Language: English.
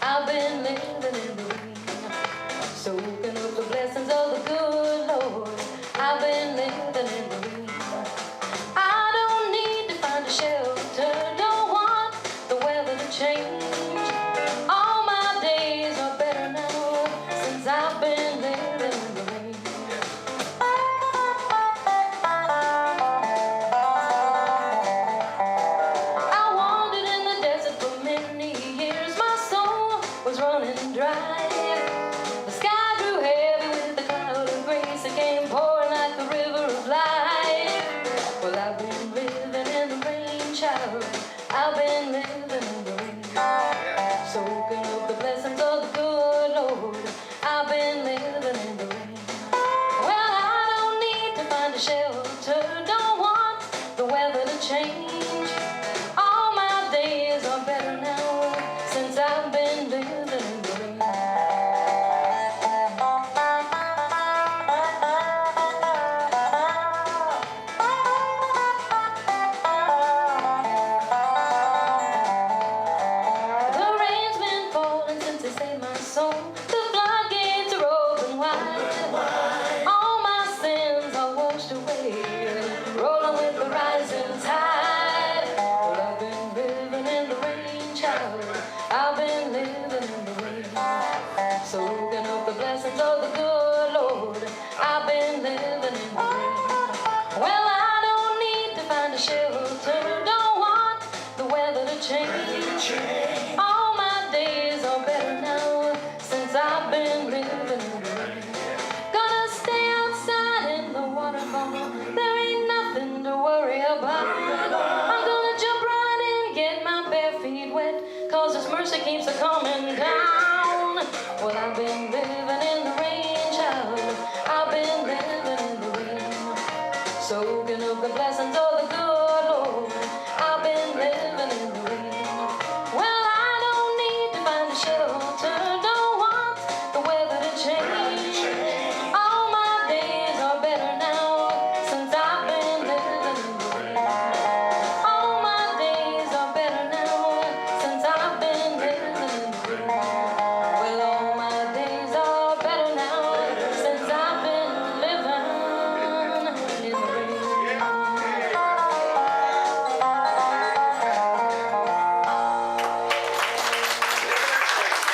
I've been living in the rain, soaking up the blessings of the good Lord. I've been living in the rain. I don't need to find a shelter, don't want the weather to change. All my days are better now since I've been living in the rain. I wandered in the desert for many years, my soul was running dry. The sky grew heavy with the cloud of grace, it came pouring like the river of life. Well, I've been living in the rain, child. I've been living in the rain, soaking up the blessings of the good Lord. I've been living in the rain. Well, I don't need to find a shelter, don't want the weather to change. All my days are better now since I've been living in the rain. The rain's been falling since it saved my soul. The floodgates are open wide. All my sins are washed away, rolling with the rising tide. Well, I've been living in the rain, child. I've been living in the rain, soaking up the blessings of the good Lord. I've been living in the rain. Well, I don't need to find a shelter, don't want the weather to change. All my days are better now since I've been living in the rain. Gonna stay outside in the waterfall, there ain't nothing to worry about. I'm gonna jump right in, get my bare feet wet, 'cause His mercy keeps a coming down. Well, I've been living in the rain.